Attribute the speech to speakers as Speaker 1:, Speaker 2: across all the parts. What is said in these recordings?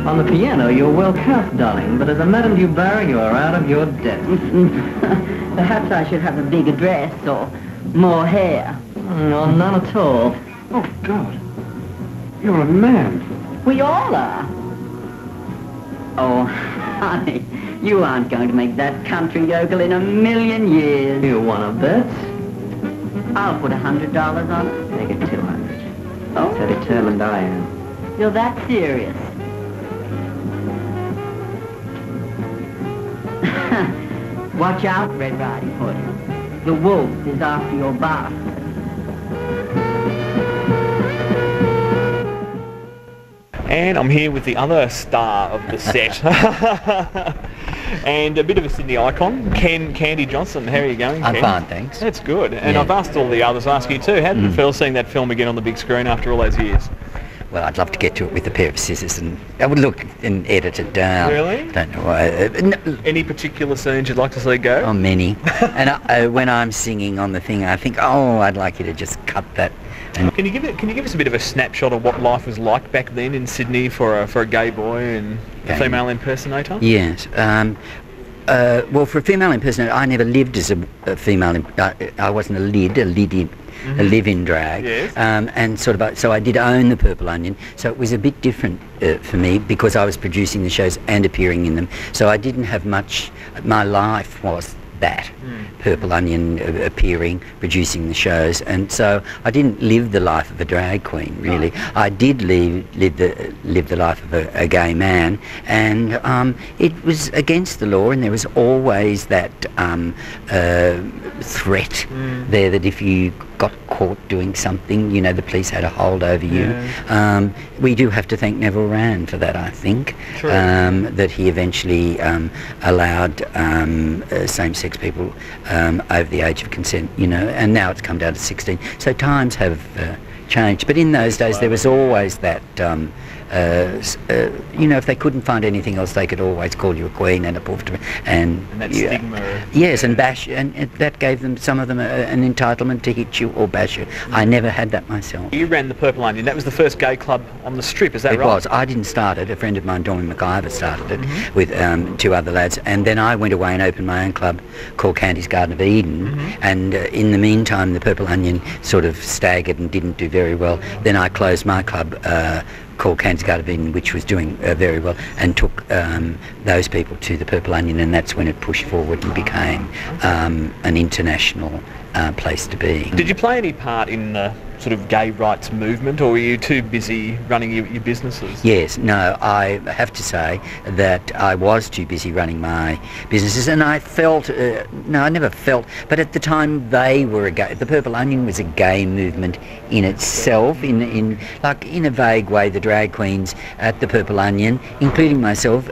Speaker 1: On the piano, you're well cast, darling, but as a Madame du Barry, you are out of your depth.
Speaker 2: Perhaps I should have a bigger dress or more hair.
Speaker 1: No, none at all.
Speaker 3: Oh, God. You're a man.
Speaker 2: We all are. Oh, honey, you aren't going to make that country yokel in a million years.
Speaker 1: You want to bet?
Speaker 2: I'll put $100 on it.
Speaker 1: Make it 200.
Speaker 2: Oh?
Speaker 1: So determined I am.
Speaker 2: You're that serious. Watch out, Red Riding Hood. The wolf is after your basket.
Speaker 4: And I'm here with the other star of the set. And a bit of a Sydney icon, Candy Johnson. How are you going,
Speaker 5: I'm
Speaker 4: Ken?
Speaker 5: fine, thanks.
Speaker 4: That's good. And
Speaker 5: Yeah.
Speaker 4: I've asked all the others to ask you too. How did it feel seeing that film again on the big screen after all those years?
Speaker 5: Well, I'd love to get to it with a pair of scissors and I would look and edit it down.
Speaker 4: Really?
Speaker 5: Don't know why.
Speaker 4: Any particular scenes you'd like to see go?
Speaker 5: Oh, many. And when I'm singing on the thing, I think, oh, I'd like you to just cut that. And
Speaker 4: Can you give us a bit of a snapshot of what life was like back then in Sydney for a gay boy and a
Speaker 5: Gay.
Speaker 4: female impersonator?
Speaker 5: yes. Well, for a female impersonator, I never lived as a female. I wasn't a live-in drag.
Speaker 4: Yes.
Speaker 5: And sort of, so I did own the Purple Onion. So it was a bit different for me because I was producing the shows and appearing in them. So I didn't have much. My life was that Purple Onion, appearing, producing the shows, and so I didn't live the life of a drag queen really. No. I did live the life of a gay man, and it was against the law, and there was always that threat there that if you got caught doing something, you know, the police had a hold over you. Yeah. We do have to thank Neville Rand for that, I think.
Speaker 4: True.
Speaker 5: That he eventually allowed same-sex people over the age of consent, you know, and now it's come down to 16. So times have changed, but in those days there was always that you know, if they couldn't find anything else, they could always call you a queen and a poofter, and
Speaker 4: that stigma.
Speaker 5: Yes, and bash, and that gave them, some of them, an entitlement to hit you or bash you. I never had that myself.
Speaker 4: You ran the Purple Onion. That was the first gay club on the Strip, is that right?
Speaker 5: It was. I didn't start it. A friend of mine, Doreen McIver, started it with two other lads, and then I went away and opened my own club called Candy's Garden of Eden, and in the meantime the Purple Onion sort of staggered and didn't do very well. Then I closed my club called Candy's Garden of Eden, which was doing very well, and took those people to the Purple Onion, and that's when it pushed forward and became an international place to be.
Speaker 4: Did you play any part in the sort of gay rights movement, or were you too busy running your businesses?
Speaker 5: Yes, no, I have to say that I was too busy running my businesses, and I felt, no, I never felt, but at the time they were a gay, the Purple Onion was a gay movement in itself, in a vague way. The drag queens at the Purple Onion, including myself,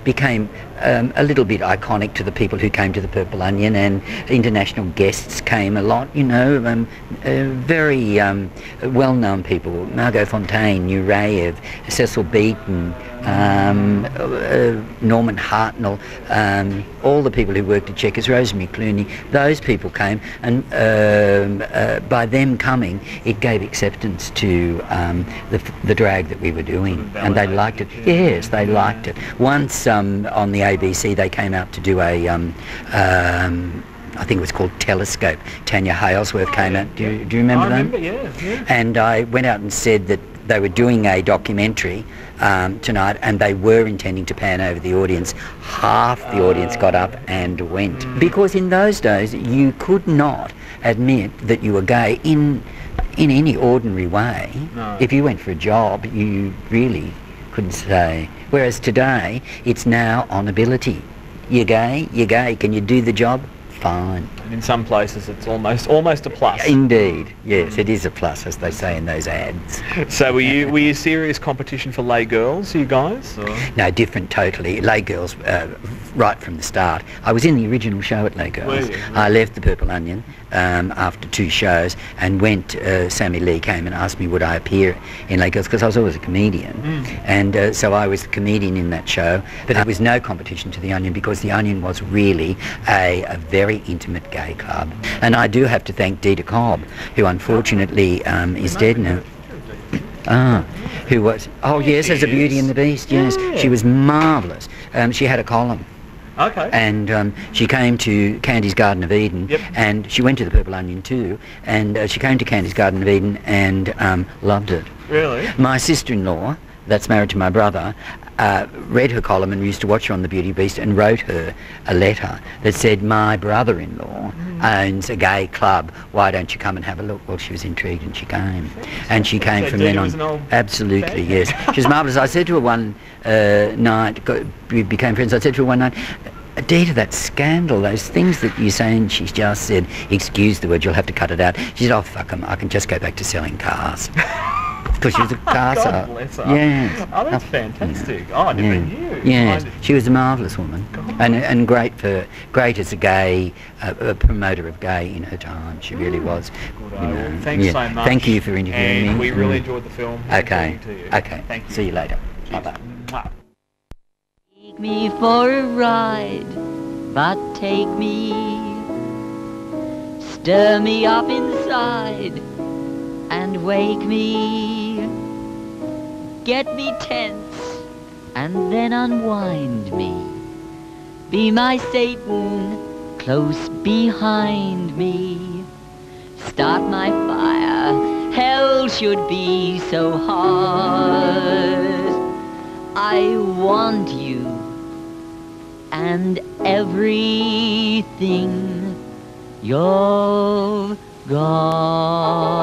Speaker 5: became a little bit iconic to the people who came to the Purple Onion, and international guests came a lot, you know, very well-known people, Margot Fontaine, Nureyev, Cecil Beaton, Norman Hartnell, all the people who worked at Checkers, Rosemary Clooney, those people came, and by them coming, it gave acceptance to the drag that we were doing, and they liked it. Yes, they liked it. Once on the ABC, they came out to do a I think it was called Telescope. Tanya Halesworth came out. Do you remember that?
Speaker 4: I remember, yeah.
Speaker 5: And I went out and said that they were doing a documentary tonight, and they were intending to pan over the audience. Half the audience got up and went. Because in those days, you could not admit that you were gay in any ordinary way. No. If you went for a job, you really couldn't say. Whereas today, it's now on ability. You're gay, can you do the job? Fine.
Speaker 4: And in some places it's almost a plus.
Speaker 5: Indeed, yes, it is a plus, as they say in those ads.
Speaker 4: So were you serious competition for lay girls, you guys? Or?
Speaker 5: No, different totally. Lay Girls, right from the start. I was in the original show at Lay Girls. I left the Purple Onion after 2 shows and went, Sammy Lee came and asked me would I appear in Lay Girls, because I was always a comedian. And so I was the comedian in that show, but there was no competition to the Onion, because the Onion was really a very intimate gay club. And I do have to thank Dita Cobb, who unfortunately is dead now. who was, oh yes, as a Beauty and the Beast, yes.
Speaker 4: Yeah.
Speaker 5: She was marvellous. She had a column.
Speaker 4: Okay.
Speaker 5: And she came to Candy's Garden of Eden,
Speaker 4: Yep.
Speaker 5: and she went to the Purple Onion too, and she came to Candy's Garden of Eden and loved it.
Speaker 4: Really?
Speaker 5: My sister-in-law, that's married to my brother, read her column and used to watch her on The Beauty Beast and wrote her a letter that said, my brother-in-law owns a gay club, why don't you come and have a look? Well, she was intrigued and she came. And she came
Speaker 4: So
Speaker 5: from
Speaker 4: Dita
Speaker 5: then
Speaker 4: was an
Speaker 5: on.
Speaker 4: old
Speaker 5: Absolutely,
Speaker 4: fan.
Speaker 5: yes. She was marvellous. I said to her one night, we became friends, I said to her one night, Dita, that scandal, those things that you say, and she just said, excuse the word, you'll have to cut it out. She said, oh, fuck 'em, I can just go back to selling cars. Because she was a car
Speaker 4: God
Speaker 5: seller.
Speaker 4: bless her.
Speaker 5: Yes.
Speaker 4: Oh, that's fantastic. Oh, I never knew.
Speaker 5: Yes, she was a marvellous woman, and great as a gay promoter of gay in her time. She really was.
Speaker 4: Good. Well, thanks so much.
Speaker 5: Thank you for interviewing me.
Speaker 4: And we really enjoyed the film.
Speaker 5: Okay.
Speaker 4: To you.
Speaker 5: Okay.
Speaker 4: Thank you.
Speaker 5: See you later.
Speaker 4: Cheers.
Speaker 5: Bye-bye.
Speaker 4: Mwah.
Speaker 2: Take me for a ride, but take me. Stir me up inside and wake me. Get me tense and then unwind me. Be my Satan close behind me. Start my fire, hell should be so hard. I want you and everything you've got.